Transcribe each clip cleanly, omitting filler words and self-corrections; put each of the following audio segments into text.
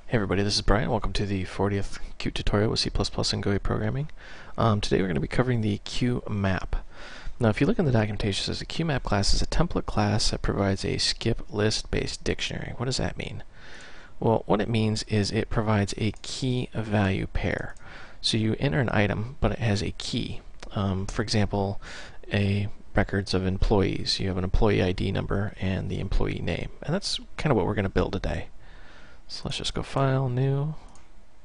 Hey everybody, this is Brian. Welcome to the 40th Qt tutorial with C++ and GUI programming. Today we're going to be covering the QMap. Now if you look in the documentation, it says the QMap class is a template class that provides a skip list based dictionary. What does that mean? Well, what it means is it provides a key value pair. So you enter an item, but it has a key. For example, records of employees. You have an employee ID number and the employee name. And that's kind of what we're going to build today. So let's just go File, New,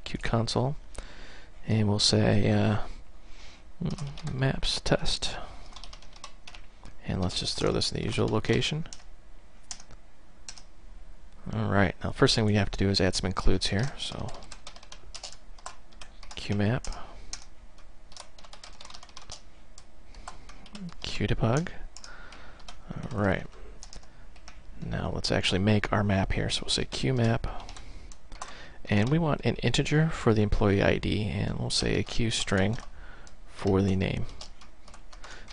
Qt Console, and we'll say Maps Test. And let's just throw this in the usual location. Alright, now first thing we have to do is add some includes here. So QMap, QDebug. Alright, now let's actually make our map here. So we'll say QMap. And we want an integer for the employee ID, and we'll say a Q string for the name.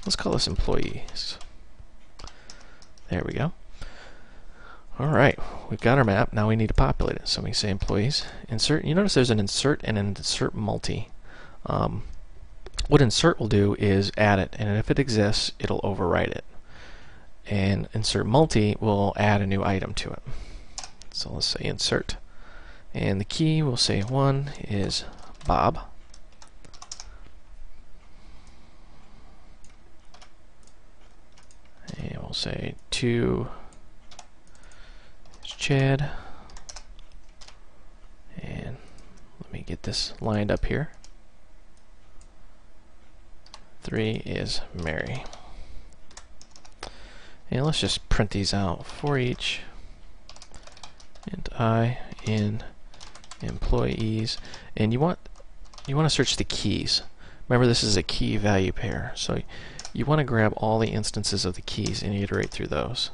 Let's call this employees. There we go. Alright, we've got our map. Now we need to populate it. So we say employees, insert. You notice there's an insert and an insert multi. What insert will do is add it, and if it exists, it'll overwrite it. And insert multi will add a new item to it. So let's say insert. And the key, we'll say 1 is Bob. And we'll say 2 is Chad. And let me get this lined up here. 3 is Mary. And let's just print these out for each. And I in employees, and you want to search the keys. Remember, this is a key value pair, so you want to grab all the instances of the keys and iterate through those.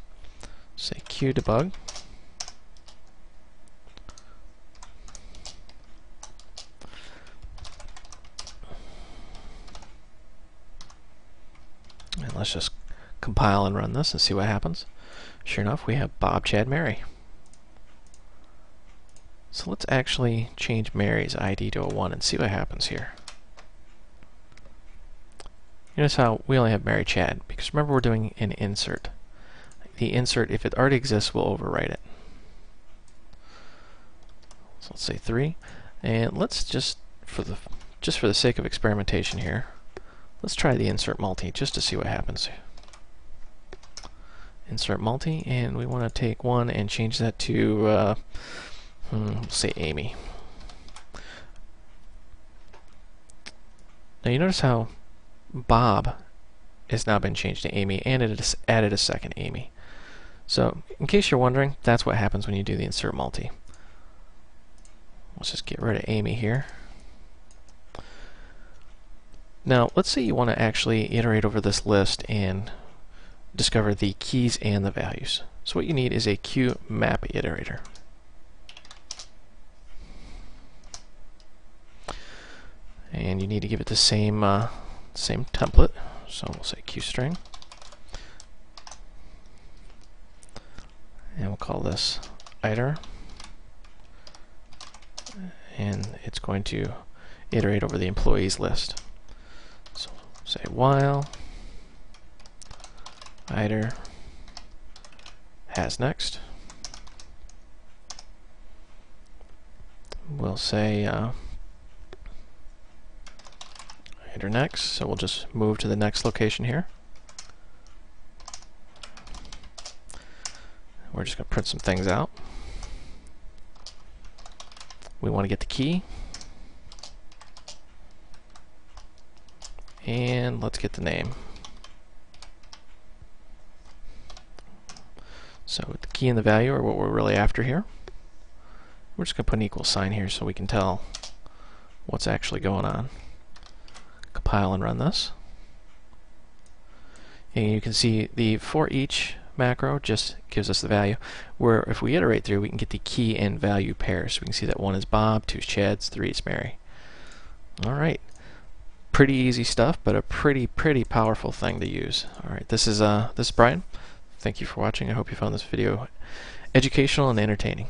Say QDebug. And let's just compile and run this and see what happens. Sure enough, we have Bob, Chad, Mary. So let's actually change Mary's ID to a 1 and see what happens here. Notice how we only have Mary, Chad, because remember we're doing an insert. The insert, if it already exists, will overwrite it. So let's say 3, and let's just for the sake of experimentation here, let's try the insert multi just to see what happens. Insert multi, and we want to take 1 and change that to say Amy. Now you notice how Bob has now been changed to Amy, and it has added a second Amy. So in case you're wondering, that's what happens when you do the insert multi. Let's just get rid of Amy here. Now let's say you want to actually iterate over this list and discover the keys and the values. So what you need is a QMap iterator. And you need to give it the same template. So we'll say QString, and we'll call this iter, and it's going to iterate over the employees list. So say while iter has next. We'll say iter next, so we'll just move to the next location here. We're just going to print some things out. We want to get the key, and let's get the name. So the key and the value are what we're really after here. We're just going to put an equal sign here so we can tell what's actually going on. Compile and run this. And you can see the for each macro just gives us the value, where if we iterate through, we can get the key and value pairs. So we can see that 1 is Bob, 2 is Chad, 3 is Mary. Alright. Pretty easy stuff, but a pretty powerful thing to use. Alright, this is Brian. Thank you for watching. I hope you found this video educational and entertaining.